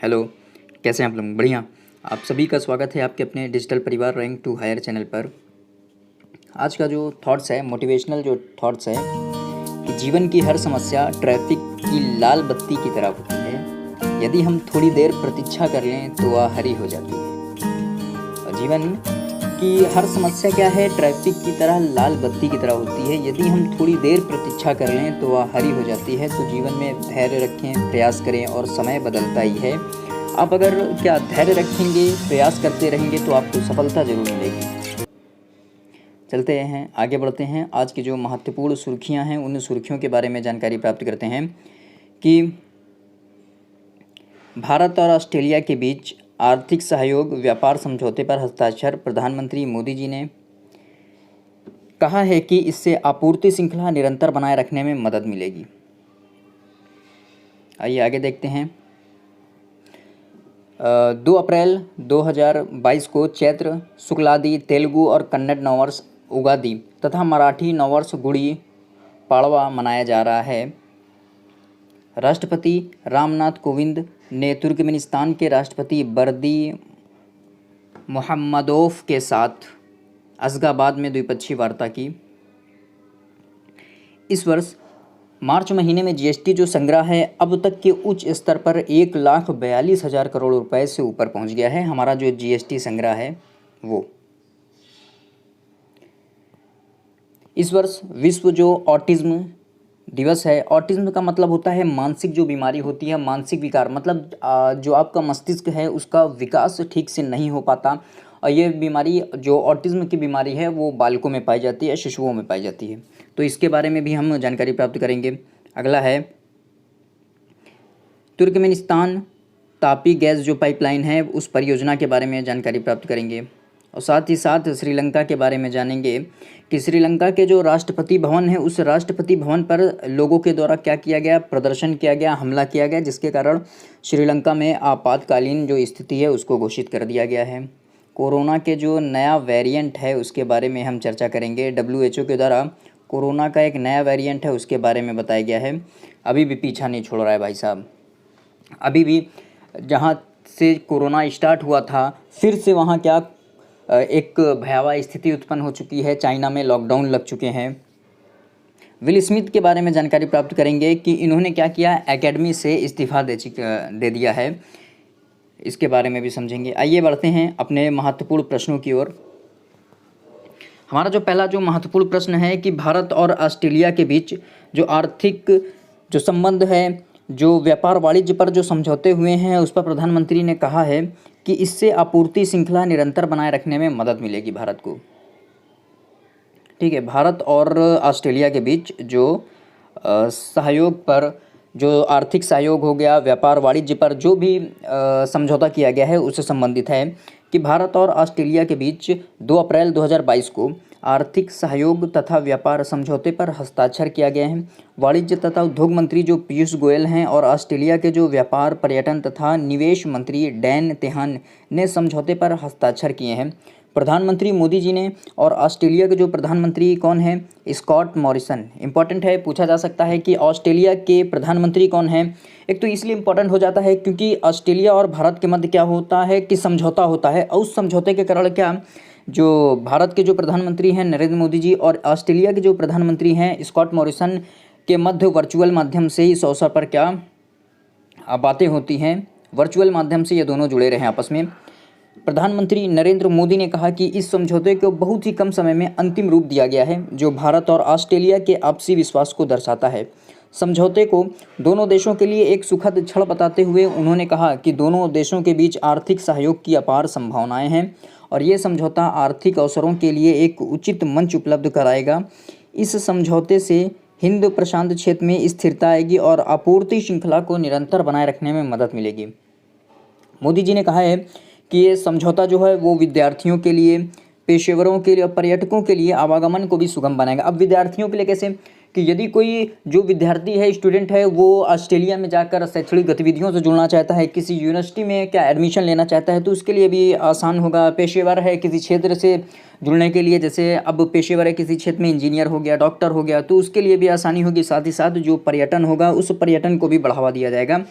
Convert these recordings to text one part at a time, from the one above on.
Hello, कैसे हैं आप लोग? बढ़िया। आप सभी का स्वागत है आपके अपने डिजिटल परिवार रैंक टू हायर चैनल पर। आज का जो थॉट्स है, मोटिवेशनल जो थॉट्स है कि जीवन की हर समस्या ट्रैफिक की लाल बत्ती की तरह होती है। यदि हम थोड़ी देर प्रतीक्षा कर लें तो वह हरी हो जाती है। और जीवन की हर समस्या क्या है? ट्रैफिक की तरह लाल बत्ती की तरह होती है। यदि हम थोड़ी देर प्रतीक्षा कर लें तो वह हरी हो जाती है। तो जीवन में धैर्य रखें, प्रयास करें और समय बदलता ही है। आप अगर क्या धैर्य रखेंगे, प्रयास करते रहेंगे तो आपको सफलता जरूर मिलेगी। चलते हैं, आगे बढ़ते हैं। आज की जो महत्वपूर्ण सुर्खियां हैं उन सुर्खियों के बारे में जानकारी प्राप्त करते हैं कि भारत और ऑस्ट्रेलिया के बीच आर्थिक सहयोग व्यापार समझौते पर हस्ताक्षर। प्रधानमंत्री मोदी जी ने कहा है कि इससे आपूर्ति श्रृंखला निरंतर बनाए रखने में मदद मिलेगी। आइए आगे देखते हैं। 2 अप्रैल 2022 को चैत्र शुक्लादि, तेलुगु और कन्नड़ नववर्ष उगादि तथा मराठी नववर्ष गुड़ी पाड़वा मनाया जा रहा है। राष्ट्रपति रामनाथ कोविंद ने तुर्कमेनिस्तान के राष्ट्रपति बर्दी मोहम्मदोव के साथ अशगाबाद में द्विपक्षीय वार्ता की। इस वर्ष मार्च महीने में जीएसटी जो संग्रह है अब तक के उच्च स्तर पर 1,42,000 करोड़ रुपए से ऊपर पहुंच गया है। हमारा जो जीएसटी संग्रह है वो इस वर्ष विश्व जो ऑटिज्म दिवस है। ऑटिज्म का मतलब होता है मानसिक जो बीमारी होती है, मानसिक विकार, मतलब जो आपका मस्तिष्क है उसका विकास ठीक से नहीं हो पाता। और ये बीमारी जो ऑटिज्म की बीमारी है वो बालकों में पाई जाती है, शिशुओं में पाई जाती है। तो इसके बारे में भी हम जानकारी प्राप्त करेंगे। अगला है तुर्कमेनिस्तान तापी गैस जो पाइपलाइन है उस परियोजना के बारे में जानकारी प्राप्त करेंगे। और साथ ही साथ श्रीलंका के बारे में जानेंगे कि श्रीलंका के जो राष्ट्रपति भवन है उस राष्ट्रपति भवन पर लोगों के द्वारा क्या किया गया, प्रदर्शन किया गया, हमला किया गया, जिसके कारण श्रीलंका में आपातकालीन जो स्थिति है उसको घोषित कर दिया गया है। कोरोना के जो नया वेरिएंट है उसके बारे में हम चर्चा करेंगे। WHO के द्वारा कोरोना का एक नया वेरिएंट है उसके बारे में बताया गया है। अभी भी पीछा नहीं छोड़ रहा है भाई साहब। अभी भी जहाँ से कोरोना स्टार्ट हुआ था फिर से वहाँ क्या एक भयावह स्थिति उत्पन्न हो चुकी है। चाइना में लॉकडाउन लग चुके हैं। विल स्मिथ के बारे में जानकारी प्राप्त करेंगे कि इन्होंने क्या किया, एकेडमी से इस्तीफा दे दिया है। इसके बारे में भी समझेंगे। आइए बढ़ते हैं अपने महत्वपूर्ण प्रश्नों की ओर। हमारा जो पहला जो महत्वपूर्ण प्रश्न है कि भारत और ऑस्ट्रेलिया के बीच जो आर्थिक जो संबंध है, जो व्यापार वाणिज्य पर जो समझौते हुए हैं उस पर प्रधानमंत्री ने कहा है कि इससे आपूर्ति श्रृंखला निरंतर बनाए रखने में मदद मिलेगी भारत को। ठीक है, भारत और ऑस्ट्रेलिया के बीच जो सहयोग पर, जो आर्थिक सहयोग हो गया, व्यापार वाणिज्य पर जो भी समझौता किया गया है उससे संबंधित है कि भारत और ऑस्ट्रेलिया के बीच 2 अप्रैल 2022 को आर्थिक सहयोग तथा व्यापार समझौते पर हस्ताक्षर किया गया है। वाणिज्य तथा उद्योग मंत्री जो पीयूष गोयल हैं और ऑस्ट्रेलिया के जो व्यापार, पर्यटन तथा निवेश मंत्री डैन तेहान ने समझौते पर हस्ताक्षर किए हैं। प्रधानमंत्री मोदी जी ने और ऑस्ट्रेलिया के जो प्रधानमंत्री कौन है, स्कॉट मॉरिसन। इंपॉर्टेंट है, पूछा जा सकता है कि ऑस्ट्रेलिया के प्रधानमंत्री कौन है। एक तो इसलिए इंपॉर्टेंट हो जाता है क्योंकि ऑस्ट्रेलिया और भारत के मध्य क्या होता है कि समझौता होता है, और उस समझौते के कारण क्या जो भारत के जो प्रधानमंत्री हैं नरेंद्र मोदी जी और ऑस्ट्रेलिया के जो प्रधानमंत्री हैं स्कॉट मॉरिसन के मध्य वर्चुअल माध्यम से इस अवसर पर क्या बातें होती हैं। वर्चुअल माध्यम से ये दोनों जुड़े रहे आपस में। प्रधानमंत्री नरेंद्र मोदी ने कहा कि इस समझौते को बहुत ही कम समय में अंतिम रूप दिया गया है जो भारत और ऑस्ट्रेलिया के आपसी विश्वास को दर्शाता है। समझौते को दोनों देशों के लिए एक सुखद क्षण बताते हुए उन्होंने कहा कि दोनों देशों के बीच आर्थिक सहयोग की अपार संभावनाएं हैं और ये समझौता आर्थिक अवसरों के लिए एक उचित मंच उपलब्ध कराएगा। इस समझौते से हिंद प्रशांत क्षेत्र में स्थिरता आएगी और आपूर्ति श्रृंखला को निरंतर बनाए रखने में मदद मिलेगी। मोदी जी ने कहा है कि ये समझौता जो है वो विद्यार्थियों के लिए, पेशेवरों के लिए और पर्यटकों के लिए आवागमन को भी सुगम बनाएगा। अब विद्यार्थियों के लिए कैसे कि यदि कोई जो विद्यार्थी है, स्टूडेंट है, वो ऑस्ट्रेलिया में जाकर शैक्षणिक गतिविधियों से जुड़ना चाहता है, किसी यूनिवर्सिटी में क्या एडमिशन लेना चाहता है तो उसके लिए भी आसान होगा। पेशेवर है किसी क्षेत्र से जुड़ने के लिए, जैसे अब पेशेवर है किसी क्षेत्र में, इंजीनियर हो गया, डॉक्टर हो गया, तो उसके लिए भी आसानी होगी। साथ ही साथ जो पर्यटन होगा उस पर्यटन को भी बढ़ावा दिया जाएगा।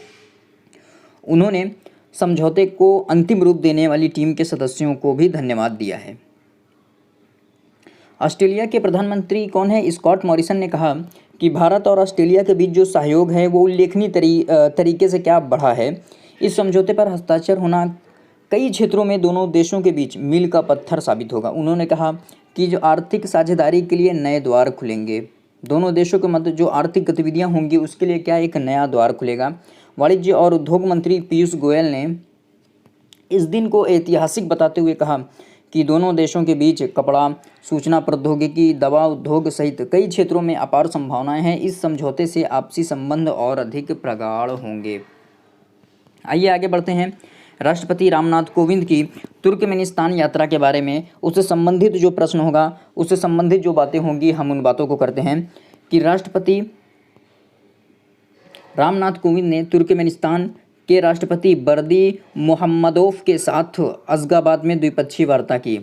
उन्होंने समझौते को अंतिम रूप देने वाली टीम के सदस्यों को भी धन्यवाद दिया है। ऑस्ट्रेलिया के प्रधानमंत्री कौन है? स्कॉट मॉरिसन ने कहा कि भारत और ऑस्ट्रेलिया के बीच जो सहयोग है वो उल्लेखनीय तरीके से क्या बढ़ा है। इस समझौते पर हस्ताक्षर होना कई क्षेत्रों में दोनों देशों के बीच मील का पत्थर साबित होगा। उन्होंने कहा कि जो आर्थिक साझेदारी के लिए नए द्वार खुलेंगे, दोनों देशों के मध्य जो आर्थिक गतिविधियां होंगी उसके लिए क्या एक नया द्वार खुलेगा। वाणिज्य और उद्योग मंत्री पीयूष गोयल ने इस दिन को ऐतिहासिक बताते हुए कहा कि दोनों देशों के बीच कपड़ा, सूचना प्रौद्योगिकी, दवा उद्योग सहित कई क्षेत्रों में अपार संभावनाएं हैं। इस समझौते से आपसी संबंध और अधिक प्रगाढ़ होंगे। आइए आगे बढ़ते हैं। राष्ट्रपति रामनाथ कोविंद की तुर्कमेनिस्तान यात्रा के बारे में, उससे संबंधित जो प्रश्न होगा, उससे संबंधित जो बातें होंगी, हम उन बातों को करते हैं कि राष्ट्रपति रामनाथ कोविंद ने तुर्कमेनिस्तान के राष्ट्रपति बर्दी मोहम्मदोव के साथ अशगाबाद में द्विपक्षीय वार्ता की।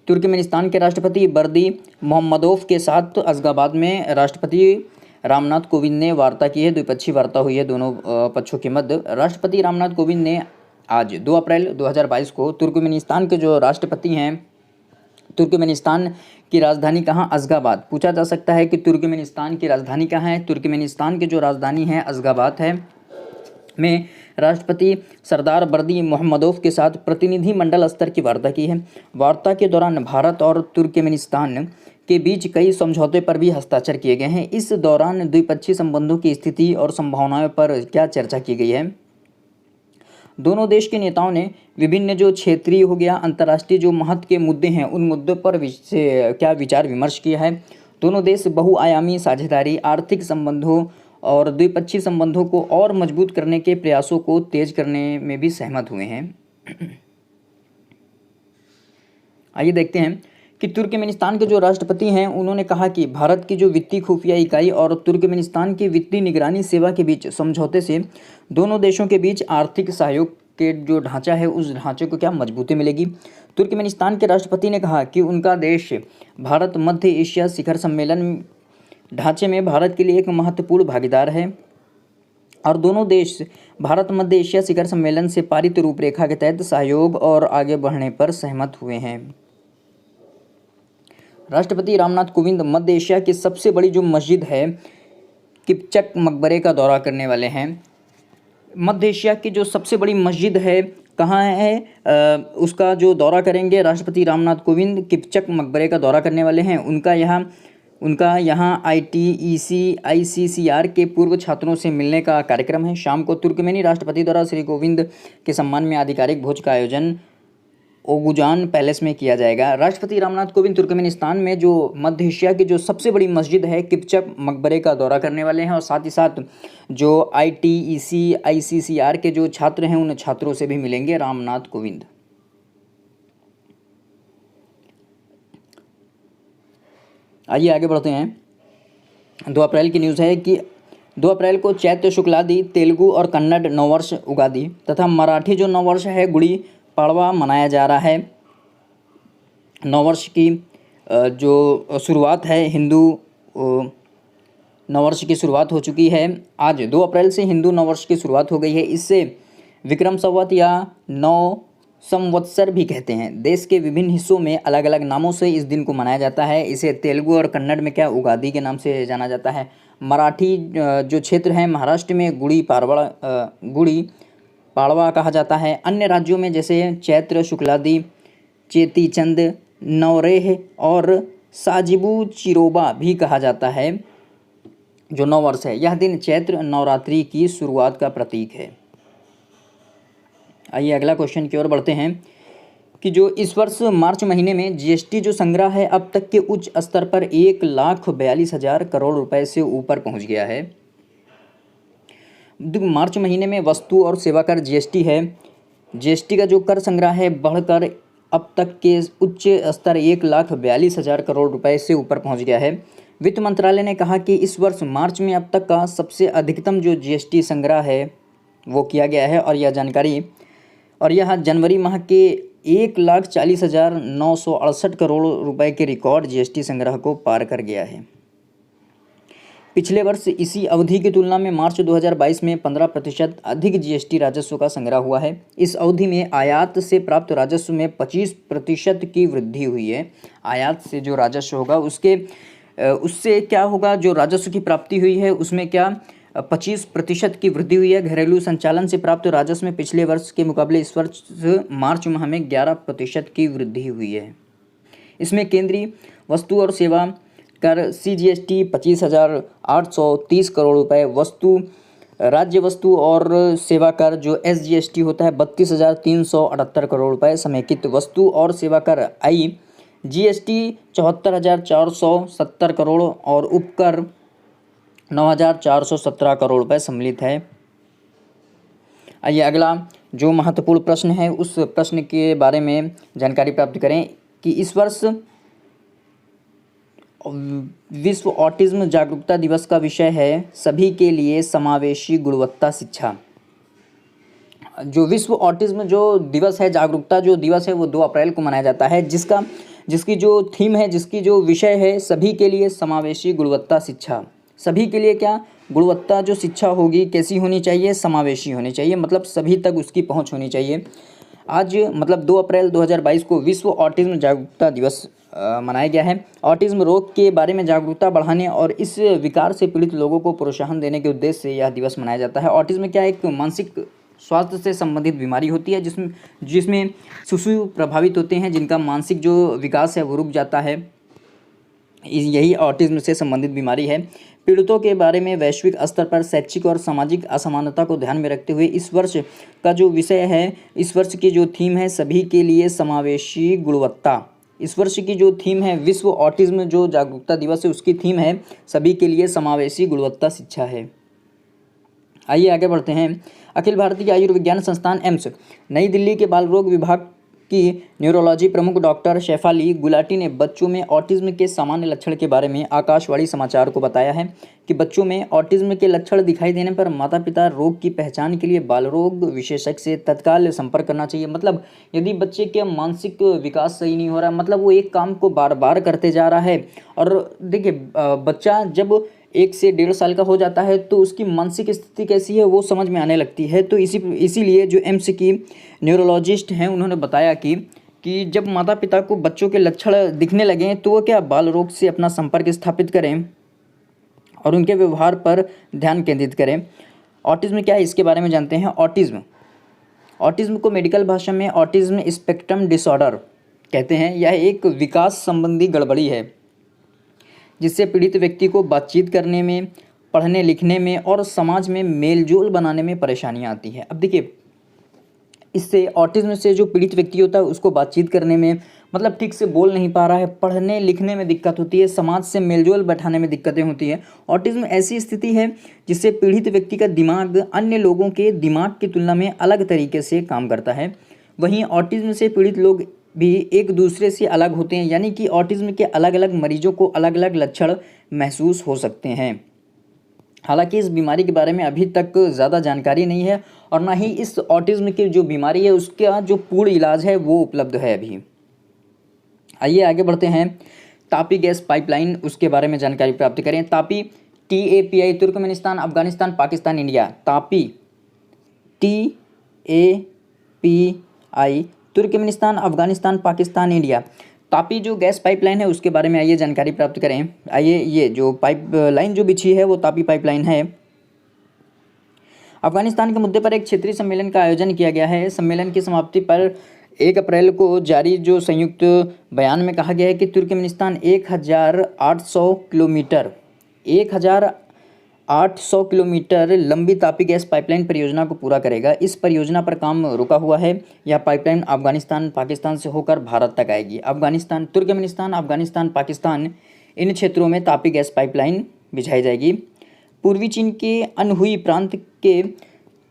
तुर्कमेनिस्तान के राष्ट्रपति बर्दी मोहम्मदोव के साथ अशगाबाद में राष्ट्रपति रामनाथ कोविंद ने वार्ता की है। द्विपक्षीय वार्ता हुई है दोनों पक्षों के मध्य। राष्ट्रपति रामनाथ कोविंद ने आज 2 अप्रैल 2022 को तुर्कमेनिस्तान के जो राष्ट्रपति हैं, तुर्कमेनिस्तान की राजधानी कहाँ? अशगाबाद। पूछा जा सकता है कि तुर्कमेनिस्तान की राजधानी कहाँ है? तुर्कमेनिस्तान की जो राजधानी है अशगाबाद है। में राष्ट्रपति सरदार बर्दी मोहम्मदोव के साथ प्रतिनिधि मंडल स्तर की वार्ता की है। वार्ता के दौरान भारत और तुर्कमेनिस्तान के बीच कई समझौते पर भी हस्ताक्षर किए गए हैं। इस दौरान द्विपक्षीय संबंधों की स्थिति और संभावनाओं पर क्या चर्चा की गई है। दोनों देश के नेताओं ने विभिन्न जो क्षेत्रीय हो गया, अंतर्राष्ट्रीय जो महत्व के मुद्दे हैं, उन मुद्दों पर क्या विचार विमर्श किया है। दोनों देश बहुआयामी साझेदारी, आर्थिक संबंधों और द्विपक्षीय संबंधों को और मजबूत करने के प्रयासों को तेज करने में भी सहमत हुए हैं। आइए देखते हैं कि तुर्कमेनिस्तान के जो राष्ट्रपति हैं उन्होंने कहा कि भारत की जो वित्तीय खुफिया इकाई और तुर्कमेनिस्तान की वित्तीय निगरानी सेवा के बीच समझौते से दोनों देशों के बीच आर्थिक सहयोग के जो ढांचा है उस ढांचे को क्या मजबूती मिलेगी। तुर्कमेनिस्तान के राष्ट्रपति ने कहा कि उनका देश भारत मध्य एशिया शिखर सम्मेलन ढांचे में भारत के लिए एक महत्वपूर्ण भागीदार है और दोनों देश भारत मध्य एशिया शिखर सम्मेलन से पारित रूपरेखा के तहत सहयोग और आगे बढ़ने पर सहमत हुए हैं। राष्ट्रपति रामनाथ कोविंद मध्य एशिया की सबसे बड़ी जो मस्जिद है किपचक मकबरे का दौरा करने वाले हैं। मध्य एशिया की जो सबसे बड़ी मस्जिद है कहाँ है, उसका जो दौरा करेंगे राष्ट्रपति रामनाथ कोविंद। किपचक मकबरे का दौरा करने वाले हैं। उनका यहाँ ITEC/ICCR के पूर्व छात्रों से मिलने का कार्यक्रम है। शाम को तुर्कमेनी राष्ट्रपति द्वारा श्री कोविंद के सम्मान में आधिकारिक भोज का आयोजन ओगुजान पैलेस में किया जाएगा। राष्ट्रपति रामनाथ कोविंद तुर्कमेनिस्तान में जो मध्य एशिया की जो सबसे बड़ी मस्जिद है किपचक मकबरे का दौरा करने वाले हैं और साथ ही साथ जो ITEC/ICCR के जो छात्र हैं उन छात्रों से भी मिलेंगे रामनाथ कोविंद। आइए आगे बढ़ते हैं। 2 अप्रैल की न्यूज़ है कि 2 अप्रैल को चैत्र शुक्लादि, तेलुगु और कन्नड़ नववर्ष उगादि तथा मराठी जो नववर्ष है गुड़ी पाड़वा मनाया जा रहा है। नववर्ष की जो शुरुआत है, हिंदू नववर्ष की शुरुआत हो चुकी है। आज 2 अप्रैल से हिंदू नववर्ष की शुरुआत हो गई है। इससे विक्रम संवत या नव संवत्सर भी कहते हैं। देश के विभिन्न हिस्सों में अलग अलग नामों से इस दिन को मनाया जाता है। इसे तेलुगु और कन्नड़ में क्या उगादि के नाम से जाना जाता है। मराठी जो क्षेत्र है महाराष्ट्र में गुड़ी पाड़वा कहा जाता है। अन्य राज्यों में जैसे चैत्र शुक्लादि, चेती चंद, नवरेह और साजिबू चिरोबा भी कहा जाता है। जो नववर्ष है यह दिन चैत्र नवरात्रि की शुरुआत का प्रतीक है। आइए अगला क्वेश्चन की ओर बढ़ते हैं कि जो इस वर्ष मार्च महीने में GST जो संग्रह है अब तक के उच्च स्तर पर 1,42,000 करोड़ रुपए से ऊपर पहुंच गया है। मार्च महीने में वस्तु और सेवा कर GST है। GST का जो कर संग्रह है बढ़कर अब तक के उच्च स्तर 1,42,000 करोड़ रुपए से ऊपर पहुंच गया है। वित्त मंत्रालय ने कहा कि इस वर्ष मार्च में अब तक का सबसे अधिकतम जो GST संग्रह है वो किया गया है और यह जनवरी माह के 1,40,968 करोड़ रुपए के रिकॉर्ड GST संग्रह को पार कर गया है। पिछले वर्ष इसी अवधि की तुलना में मार्च 2022 में 15% अधिक जीएसटी राजस्व का संग्रह हुआ है। इस अवधि में आयात से प्राप्त राजस्व में 25% की वृद्धि हुई है। आयात से जो राजस्व होगा उससे क्या होगा, जो राजस्व की प्राप्ति हुई है उसमें क्या 25% की वृद्धि हुई है। घरेलू संचालन से प्राप्त राजस्व में पिछले वर्ष के मुकाबले इस वर्ष मार्च माह में 11% की वृद्धि हुई है। इसमें केंद्रीय वस्तु और सेवा कर CGST 25,830 करोड़ रुपए, राज्य वस्तु और सेवा कर जो SGST होता है 32,378 करोड़ रुपए, समेकित वस्तु और सेवा कर IGST 74,470 करोड़ और उपकर 9,417 करोड़ रुपए सम्मिलित है। आइए अगला जो महत्वपूर्ण प्रश्न है उस प्रश्न के बारे में जानकारी प्राप्त करें कि इस वर्ष विश्व ऑटिज्म जागरूकता दिवस का विषय है सभी के लिए समावेशी गुणवत्ता शिक्षा। जो विश्व ऑटिज्म जो दिवस है, जागरूकता जो दिवस है, वो 2 अप्रैल को मनाया जाता है, जिसकी जो थीम है, जिसकी जो विषय है सभी के लिए समावेशी गुणवत्ता शिक्षा। सभी के लिए क्या गुणवत्ता जो शिक्षा होगी कैसी होनी चाहिए, समावेशी होनी चाहिए, मतलब सभी तक उसकी पहुंच होनी चाहिए। आज मतलब 2 अप्रैल 2022 को विश्व ऑटिज्म जागरूकता दिवस मनाया गया है। ऑटिज्म रोग के बारे में जागरूकता बढ़ाने और इस विकार से पीड़ित लोगों को प्रोत्साहन देने के उद्देश्य से यह दिवस मनाया जाता है। ऑटिज्म क्या एक मानसिक स्वास्थ्य से संबंधित बीमारी होती है जिसमें शिशु प्रभावित होते हैं, जिनका मानसिक जो विकास है वो रुक जाता है। यही ऑटिज्म से संबंधित बीमारी है। पीड़ितों के बारे में वैश्विक स्तर पर शैक्षिक और सामाजिक असमानता को ध्यान में रखते हुए इस वर्ष का जो विषय है, इस वर्ष की जो थीम है सभी के लिए समावेशी गुणवत्ता। इस वर्ष की जो थीम है विश्व ऑटिज्म जो जागरूकता दिवस है उसकी थीम है सभी के लिए समावेशी गुणवत्ता शिक्षा है। आइए आगे बढ़ते हैं। अखिल भारतीय आयुर्विज्ञान संस्थान एम्स नई दिल्ली के बाल रोग विभाग की न्यूरोलॉजी प्रमुख डॉक्टर शेफाली गुलाटी ने बच्चों में ऑटिज्म के सामान्य लक्षण के बारे में आकाशवाणी समाचार को बताया है कि बच्चों में ऑटिज्म के लक्षण दिखाई देने पर माता पिता रोग की पहचान के लिए बाल रोग विशेषज्ञ से तत्काल संपर्क करना चाहिए। मतलब यदि बच्चे के मानसिक विकास सही नहीं हो रहा, मतलब वो एक काम को बार बार करते जा रहा है, और देखिए बच्चा जब 1 से 1.5 साल का हो जाता है तो उसकी मानसिक स्थिति कैसी है वो समझ में आने लगती है। तो इसीलिए जो एम्स की न्यूरोलॉजिस्ट हैं उन्होंने बताया कि जब माता पिता को बच्चों के लक्षण दिखने लगें तो वो क्या बाल रोग से अपना संपर्क स्थापित करें और उनके व्यवहार पर ध्यान केंद्रित करें। ऑटिज्म क्या है इसके बारे में जानते हैं। ऑटिज्म को मेडिकल भाषा में ऑटिज्म स्पेक्ट्रम डिसऑर्डर कहते हैं। यह एक विकास संबंधी गड़बड़ी है जिससे पीड़ित व्यक्ति को बातचीत करने में, पढ़ने लिखने में और समाज में मेलजोल बनाने में परेशानियां आती हैं। अब देखिए इससे ऑटिज्म से जो पीड़ित व्यक्ति होता है उसको बातचीत करने में मतलब ठीक से बोल नहीं पा रहा है, पढ़ने लिखने में दिक्कत होती है, समाज से मेलजोल बैठाने में दिक्कतें होती हैं। ऑटिज्म ऐसी स्थिति है जिससे पीड़ित व्यक्ति का दिमाग अन्य लोगों के दिमाग की तुलना में अलग तरीके से काम करता है। वहीं ऑटिज्म से पीड़ित लोग भी एक दूसरे से अलग होते हैं, यानी कि ऑटिज्म के अलग अलग मरीजों को अलग अलग लक्षण महसूस हो सकते हैं। हालांकि इस बीमारी के बारे में अभी तक ज़्यादा जानकारी नहीं है और ना ही इस ऑटिज्म की जो बीमारी है उसका जो पूर्ण इलाज है वो उपलब्ध है अभी। आइए आगे बढ़ते हैं। तापी गैस पाइपलाइन उसके बारे में जानकारी प्राप्त करें। Tapi TAPI Turkmenistan, Afghanistan, Pakistan, India. Tapi TAPI Turkmenistan, Afghanistan, Pakistan, India. Tapi जो गैस पाइपलाइन है उसके बारे में आइए जानकारी प्राप्त करें। आइए ये जो पाइपलाइन जो बिछी है वो तापी पाइपलाइन है। अफगानिस्तान के मुद्दे पर एक क्षेत्रीय सम्मेलन का आयोजन किया गया है। सम्मेलन की समाप्ति पर 1 अप्रैल को जारी जो संयुक्त बयान में कहा गया है कि तुर्कमेनिस्तान 1800 किलोमीटर लंबी तापी गैस पाइपलाइन परियोजना को पूरा करेगा। इस परियोजना पर काम रुका हुआ है। यह पाइपलाइन अफगानिस्तान, पाकिस्तान से होकर भारत तक आएगी। तुर्कमेनिस्तान, अफगानिस्तान, पाकिस्तान इन क्षेत्रों में तापी गैस पाइपलाइन बिछाई जाएगी। पूर्वी चीन के अनहुई प्रांत के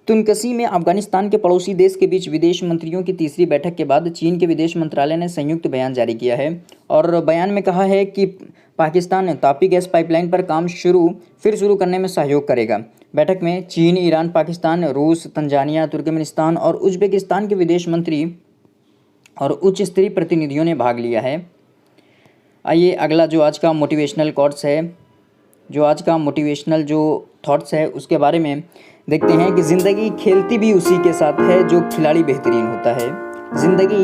तुनकसी में अफगानिस्तान के पड़ोसी देश के बीच विदेश मंत्रियों की तीसरी बैठक के बाद चीन के विदेश मंत्रालय ने संयुक्त बयान जारी किया है और बयान में कहा है कि पाकिस्तान तापी गैस पाइपलाइन पर काम फिर शुरू करने में सहयोग करेगा। बैठक में चीन, ईरान, पाकिस्तान, रूस, तंजानिया, तुर्कमेनिस्तान और उज्बेकिस्तान के विदेश मंत्री और उच्च स्तरीय प्रतिनिधियों ने भाग लिया है। आइए अगला जो आज का मोटिवेशनल कोट्स है जो आज का मोटिवेशनल जो थॉट्स है उसके बारे में देखते हैं कि ज़िंदगी खेलती भी उसी के साथ है जो खिलाड़ी बेहतरीन होता है। ज़िंदगी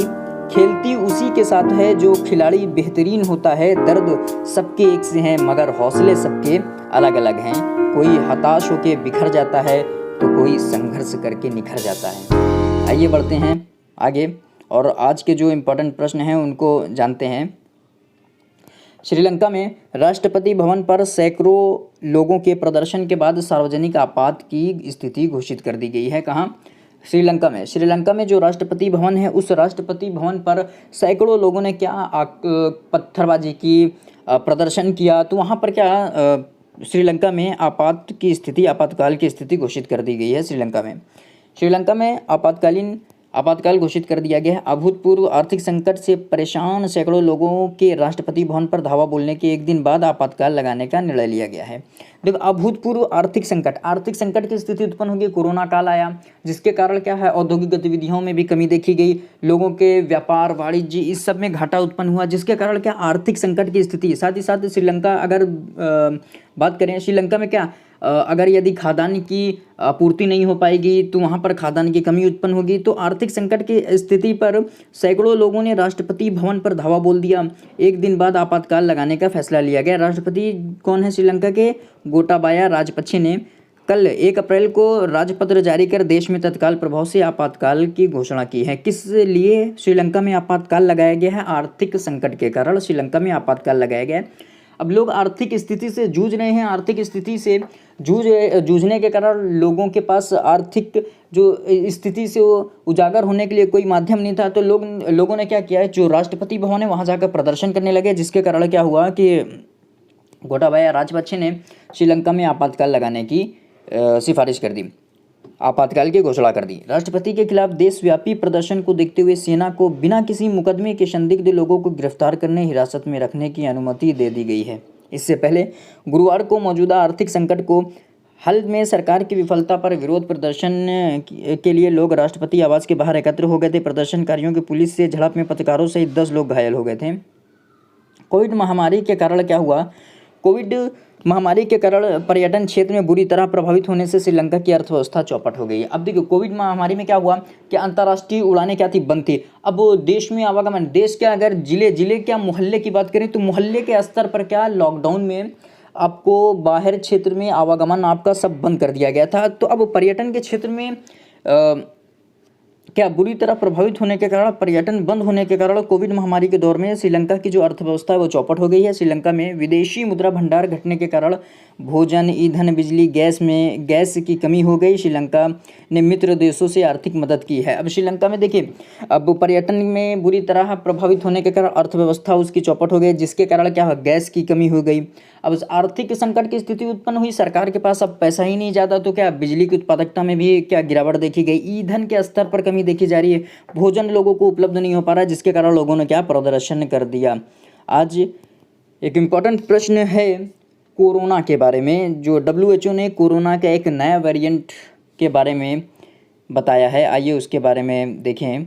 खेलती उसी के साथ है जो खिलाड़ी बेहतरीन होता है। दर्द सबके एक से हैं मगर हौसले सबके अलग अलग हैं। कोई हताश होकर बिखर जाता है तो कोई संघर्ष करके निखर जाता है। आइए बढ़ते हैं आगे और आज के जो इम्पोर्टेंट प्रश्न हैं उनको जानते हैं। श्रीलंका में राष्ट्रपति भवन पर सैकड़ों लोगों के प्रदर्शन के बाद सार्वजनिक आपात की स्थिति घोषित कर दी गई है। कहाँ? श्रीलंका में। श्रीलंका में जो राष्ट्रपति भवन है उस राष्ट्रपति भवन पर सैकड़ों लोगों ने क्या पत्थरबाजी की, प्रदर्शन किया, तो वहाँ पर क्या श्रीलंका में आपातकाल की स्थिति घोषित कर दी गई है। श्रीलंका में आपातकाल घोषित कर दिया गया है। अभूतपूर्व आर्थिक संकट से परेशान सैकड़ों लोगों के राष्ट्रपति भवन पर धावा बोलने के एक दिन बाद आपातकाल लगाने का निर्णय लिया गया है। देखो, अभूतपूर्व आर्थिक संकट की स्थिति उत्पन्न होगी। कोरोना काल आया जिसके कारण क्या है, औद्योगिक गतिविधियों में भी कमी देखी गई, लोगों के व्यापार वाणिज्य इस सब में घाटा उत्पन्न हुआ, जिसके कारण क्या आर्थिक संकट की स्थिति। साथ ही साथ श्रीलंका अगर बात करें, श्रीलंका में क्या अगर यदि खाद्यान्न की आपूर्ति नहीं हो पाएगी तो वहाँ पर खाद्यान्न की कमी उत्पन्न होगी। तो आर्थिक संकट की स्थिति पर सैकड़ों लोगों ने राष्ट्रपति भवन पर धावा बोल दिया। एक दिन बाद आपातकाल लगाने का फैसला लिया गया। राष्ट्रपति कौन है श्रीलंका के? गोटाबाया राजपक्षे ने कल 1 अप्रैल को राजपत्र जारी कर देश में तत्काल प्रभाव से आपातकाल की घोषणा की है। किस लिए श्रीलंका में आपातकाल लगाया गया है? आर्थिक संकट के कारण श्रीलंका में आपातकाल लगाया गया है। अब लोग आर्थिक स्थिति से जूझ रहे हैं। आर्थिक स्थिति से जूझने के कारण लोगों के पास आर्थिक जो स्थिति से वो उजागर होने के लिए कोई माध्यम नहीं था। तो लोगों ने क्या किया है, जो राष्ट्रपति भवन है वहाँ जाकर प्रदर्शन करने लगे, जिसके कारण क्या हुआ कि गोटाबाया राजपक्षे ने श्रीलंका में आपातकाल लगाने की सिफारिश कर दी, आपातकाल की घोषणा कर दी। राष्ट्रपति के खिलाफ देशव्यापी प्रदर्शन को देखते हुए सेना को बिना किसी मुकदमे के संदिग्ध लोगों को गिरफ्तार करने, हिरासत में रखने की अनुमति दे दी गई है। इससे पहले गुरुवार को मौजूदा आर्थिक संकट को हल में सरकार की विफलता पर विरोध प्रदर्शन के लिए लोग राष्ट्रपति आवास के बाहर एकत्र हो गए थे। प्रदर्शनकारियों की पुलिस से झड़प में पत्रकारों सहित 10 लोग घायल हो गए थे। कोविड महामारी के कारण क्या हुआ? कोविड महामारी के कारण पर्यटन क्षेत्र में बुरी तरह प्रभावित होने से श्रीलंका की अर्थव्यवस्था चौपट हो गई। अब देखिए, कोविड महामारी में क्या हुआ कि अंतर्राष्ट्रीय उड़ानें क्या थी, बंद थी। अब देश में आवागमन, देश क्या अगर जिले क्या मोहल्ले की बात करें तो मोहल्ले के स्तर पर क्या लॉकडाउन में आपको बाहर क्षेत्र में आवागमन आपका सब बंद कर दिया गया था। तो अब पर्यटन के क्षेत्र में क्या बुरी तरह प्रभावित होने के कारण, पर्यटन बंद होने के कारण कोविड महामारी के दौर में श्रीलंका की जो अर्थव्यवस्था है वो चौपट हो गई है। श्रीलंका में विदेशी मुद्रा भंडार घटने के कारण भोजन, ईंधन, बिजली, गैस की कमी हो गई। श्रीलंका ने मित्र देशों से आर्थिक मदद की है। अब श्रीलंका में देखिए, अब पर्यटन में बुरी तरह प्रभावित होने के कारण अर्थव्यवस्था उसकी चौपट हो गई, जिसके कारण क्या है, गैस की कमी हो गई। अब आर्थिक संकट की स्थिति उत्पन्न हुई, सरकार के पास अब पैसा ही नहीं ज़्यादा, तो क्या बिजली की उत्पादकता में भी क्या गिरावट देखी गई, ईंधन के स्तर पर कमी देखी जा रही है, भोजन लोगों को उपलब्ध नहीं हो पा रहा, जिसके कारण लोगों ने क्या प्रदर्शन कर दिया। आज एक इम्पॉर्टेंट प्रश्न है कोरोना के बारे में, जो WHO ने कोरोना का एक नया वेरिएंट के बारे में बताया है। आइए उसके बारे में देखें।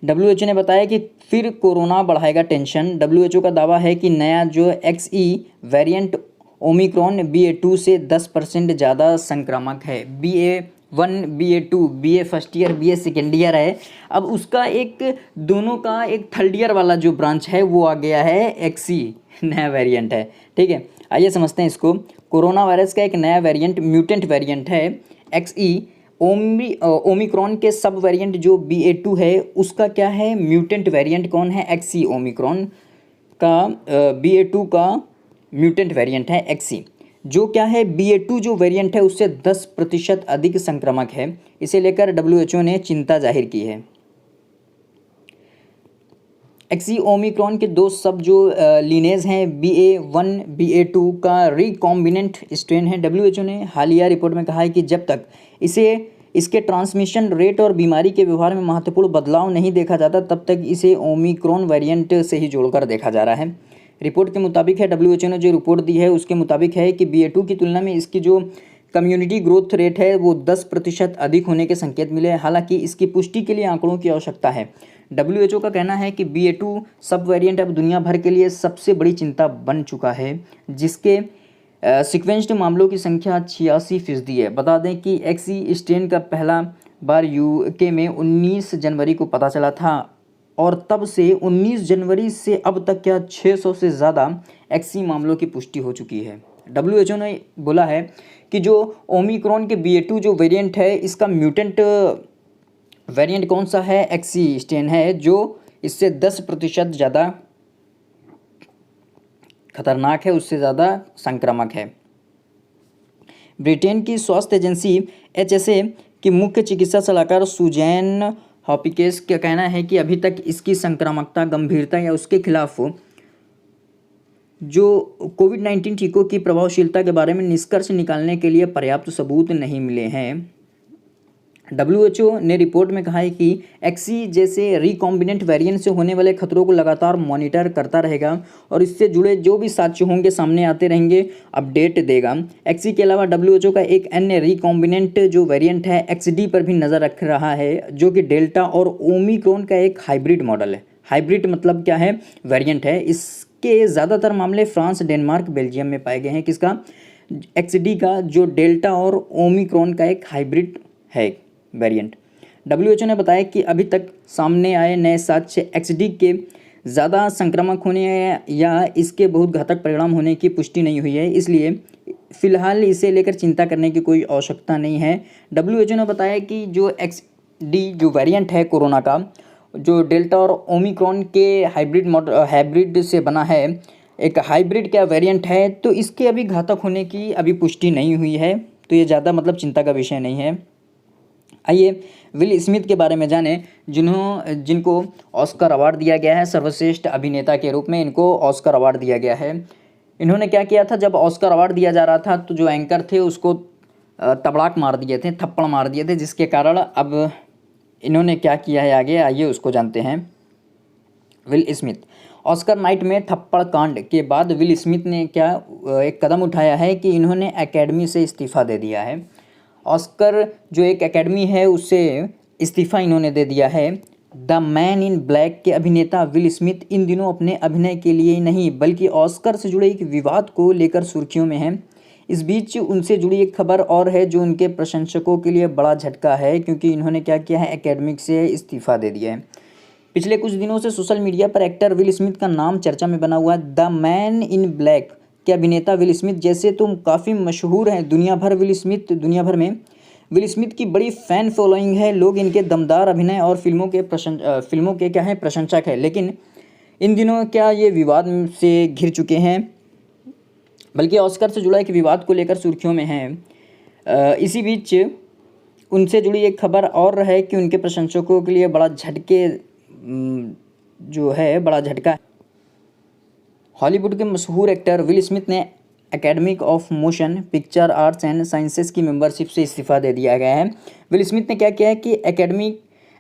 WHO ने बताया कि फिर कोरोना बढ़ाएगा टेंशन। WHO का दावा है कि नया जो XE वेरिएंट ओमिक्रॉन BA.2 से 10% ज़्यादा संक्रामक है। BA.1, BA.2, BA first year, BA second year है। अब उसका दोनों का एक थर्ड ईयर वाला जो ब्रांच है वो आ गया है XE, नया वेरिएंट है। ठीक है, आइए समझते हैं इसको। कोरोना वायरस का एक नया वेरिएंट, म्यूटेंट वेरिएंट है XE। ओमिक्रॉन के सब वेरिएंट जो BA.2 है उसका क्या है, म्यूटेंट वेरिएंट कौन है, XE। ओमिक्रॉन का BA.2 का म्यूटेंट वेरिएंट है XE, जो क्या है BA.2 जो वेरिएंट है उससे 10% अधिक संक्रामक है। इसे लेकर WHO ने चिंता जाहिर की है। XE ओमिक्रॉन के 2 सब जो लीनेज हैं, BA.1, BA.2 का रिकॉम्बिनेंट स्ट्रेन है। WHO ने हालिया रिपोर्ट में कहा है कि जब तक इसके ट्रांसमिशन रेट और बीमारी के व्यवहार में महत्वपूर्ण बदलाव नहीं देखा जाता तब तक इसे ओमिक्रॉन वेरिएंट से ही जोड़कर देखा जा रहा है। रिपोर्ट के मुताबिक है, WHO ने जो रिपोर्ट दी है उसके मुताबिक है कि BA.2 की तुलना में इसकी जो कम्युनिटी ग्रोथ रेट है वो 10% अधिक होने के संकेत मिले। हालांकि इसकी पुष्टि के लिए आंकड़ों की आवश्यकता है। WHO का कहना है कि BA.2 सब वेरिएंट अब दुनिया भर के लिए सबसे बड़ी चिंता बन चुका है, जिसके सीक्वेंस्ड मामलों की संख्या 86% है। बता दें कि XE स्ट्रेन का पहला बार UK में 19 जनवरी को पता चला था और तब से 19 जनवरी से अब तक क्या 600 से ज़्यादा XE मामलों की पुष्टि हो चुकी है। WHO ने बोला है कि जो ओमिक्रॉन के BA.2 जो वेरिएंट है, इसका म्यूटेंट वेरिएंट कौन सा है, XE स्ट्रेन है, जो इससे 10% ज़्यादा खतरनाक है, उससे ज़्यादा संक्रामक है। ब्रिटेन की स्वास्थ्य एजेंसी HSA की मुख्य चिकित्सा सलाहकार सुजैन हॉपिकेस का कहना है कि अभी तक इसकी संक्रामकता, गंभीरता या उसके खिलाफ जो कोविड-19 टीकों की प्रभावशीलता के बारे में निष्कर्ष निकालने के लिए पर्याप्त सबूत नहीं मिले हैं। WHO ने रिपोर्ट में कहा है कि XE जैसे रिकॉम्बिनेंट वेरिएंट से होने वाले खतरों को लगातार मॉनिटर करता रहेगा और इससे जुड़े जो भी साक्ष्य होंगे सामने आते रहेंगे, अपडेट देगा। XE के अलावा WHO का एक अन्य रिकॉम्बिनेंट जो वेरिएंट है XD पर भी नज़र रख रहा है, जो कि डेल्टा और ओमिक्रॉन का एक हाइब्रिड मॉडल है। हाइब्रिड मतलब क्या है, वेरिएंट है। इसके ज़्यादातर मामले फ्रांस, डेनमार्क, बेल्जियम में पाए गए हैं। किसका, XD का, जो डेल्टा और ओमिक्रॉन का एक हाइब्रिड है वेरिएंट। WHO ने बताया कि अभी तक सामने आए नए साक्ष्य XD के ज़्यादा संक्रामक होने या इसके बहुत घातक परिणाम होने की पुष्टि नहीं हुई है, इसलिए फ़िलहाल इसे लेकर चिंता करने की कोई आवश्यकता नहीं है। WHO ने बताया कि जो XD जो वेरिएंट है कोरोना का, जो डेल्टा और ओमिक्रॉन के हाइब्रिड से बना है, एक हाइब्रिड क्या वेरिएंट है, तो इसके अभी घातक होने की अभी पुष्टि नहीं हुई है, तो ये ज़्यादा मतलब चिंता का विषय नहीं है। आइए विल स्मिथ के बारे में जानें, जिनको ऑस्कर अवार्ड दिया गया है सर्वश्रेष्ठ अभिनेता के रूप में। इनको ऑस्कर अवार्ड दिया गया है। इन्होंने क्या किया था, जब ऑस्कर अवार्ड दिया जा रहा था तो जो एंकर थे उसको तबड़ाक मार दिए थे, थप्पड़ मार दिए थे, जिसके कारण अब इन्होंने क्या किया है आगे, आइए उसको जानते हैं। विल स्मिथ, ऑस्कर नाइट में थप्पड़ कांड के बाद विल स्मिथ ने क्या एक कदम उठाया है कि इन्होंने एकेडमी से इस्तीफ़ा दे दिया है। ऑस्कर जो एक एकेडमी है उससे इस्तीफ़ा इन्होंने दे दिया है। द मैन इन ब्लैक के अभिनेता विल स्मिथ इन दिनों अपने अभिनय के लिए ही नहीं बल्कि ऑस्कर से जुड़े एक विवाद को लेकर सुर्खियों में हैं। इस बीच उनसे जुड़ी एक खबर और है जो उनके प्रशंसकों के लिए बड़ा झटका है, क्योंकि इन्होंने क्या किया है, एकेडमिक से इस्तीफ़ा दे दिया है। पिछले कुछ दिनों से सोशल मीडिया पर एक्टर विल स्मिथ का नाम चर्चा में बना हुआ है। द मैन इन ब्लैक के अभिनेता विल स्मिथ जैसे तुम काफ़ी मशहूर हैं दुनिया भर में विल स्मिथ की बड़ी फ़ैन फॉलोइंग है। लोग इनके दमदार अभिनय और फिल्मों के क्या हैं, प्रशंसक है। लेकिन इन दिनों क्या ये विवाद से घिर चुके हैं, बल्कि ऑस्कर से जुड़ा एक विवाद को लेकर सुर्खियों में हैं। इसी बीच उनसे जुड़ी एक खबर और है कि उनके प्रशंसकों के लिए बड़ा झटका। हॉलीवुड के मशहूर एक्टर विल स्मिथ ने academy of motion picture arts and sciences की मेंबरशिप से इस्तीफ़ा दे दिया गया है। विल स्मिथ ने क्या किया है कि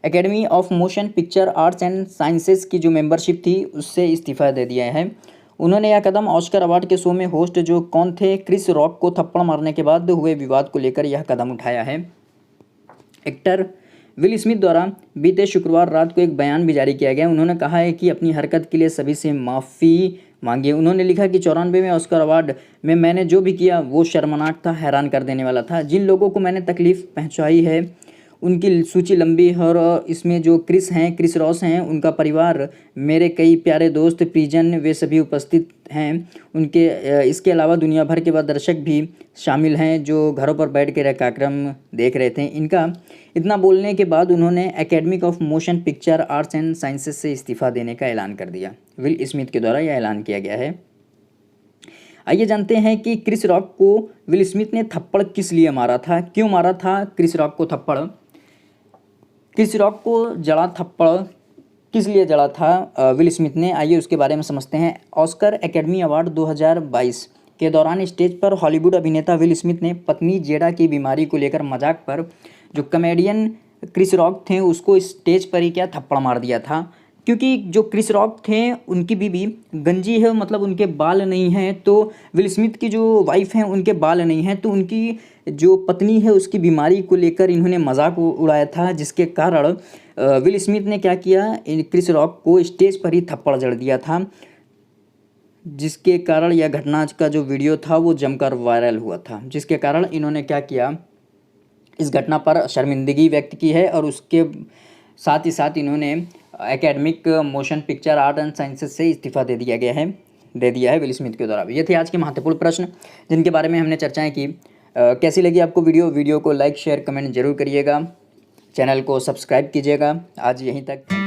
academy of motion picture arts and sciences की जो मेंबरशिप थी उससे इस्तीफ़ा दे दिया है। उन्होंने यह कदम ऑस्कर अवार्ड के शो में होस्ट जो कौन थे, क्रिस रॉक को थप्पड़ मारने के बाद हुए विवाद को लेकर यह कदम उठाया है। एक्टर विल स्मिथ द्वारा बीते शुक्रवार रात को एक बयान भी जारी किया गया। उन्होंने कहा है कि अपनी हरकत के लिए सभी से माफ़ी मांगी। उन्होंने लिखा कि 94वें ऑस्कर अवार्ड में मैंने जो भी किया वो शर्मनाक था, हैरान कर देने वाला था। जिन लोगों को मैंने तकलीफ़ पहुंचाई है उनकी सूची लंबी है और इसमें जो क्रिस रॉस हैं, उनका परिवार, मेरे कई प्यारे दोस्त, प्रिजन, वे सभी उपस्थित हैं। इसके अलावा दुनिया भर के बाद दर्शक भी शामिल हैं जो घरों पर बैठ के कार्यक्रम देख रहे थे। इनका इतना बोलने के बाद उन्होंने academy of motion picture arts and sciences से इस्तीफ़ा देने का ऐलान कर दिया। विल स्मिथ के द्वारा यह ऐलान किया गया है। आइए जानते हैं कि क्रिस रॉक को विल स्मिथ ने थप्पड़ किस लिए मारा था, क्यों मारा था क्रिस रॉक को थप्पड़। क्रिस रॉक को जड़ा थप्पड़ किस लिए जड़ा था विल स्मिथ ने, आइए उसके बारे में समझते हैं। ऑस्कर एकेडमी अवार्ड 2022 के दौरान स्टेज पर हॉलीवुड अभिनेता विल स्मिथ ने पत्नी जेडा की बीमारी को लेकर मजाक पर जो कॉमेडियन क्रिस रॉक थे उसको स्टेज पर ही क्या थप्पड़ मार दिया था। क्योंकि जो क्रिस रॉक थे उनकी बीवी गंजी है, मतलब उनके बाल नहीं हैं, तो विल स्मिथ की जो वाइफ हैं उनके बाल नहीं हैं, तो उनकी जो पत्नी है उसकी बीमारी को लेकर इन्होंने मजाक उड़ाया था, जिसके कारण विल स्मिथ ने क्या किया, क्रिस रॉक को स्टेज पर ही थप्पड़ जड़ दिया था, जिसके कारण यह घटना का जो वीडियो था वो जमकर वायरल हुआ था, जिसके कारण इन्होंने क्या किया, इस घटना पर शर्मिंदगी व्यक्त की है और उसके साथ ही साथ इन्होंने academic motion picture art and sciences से इस्तीफा दे दिया है विल स्मिथ के द्वारा। ये थे आज के महत्वपूर्ण प्रश्न जिनके बारे में हमने चर्चाएं की। कैसी लगी आपको वीडियो को लाइक शेयर कमेंट जरूर करिएगा, चैनल को सब्सक्राइब कीजिएगा। आज यहीं तक।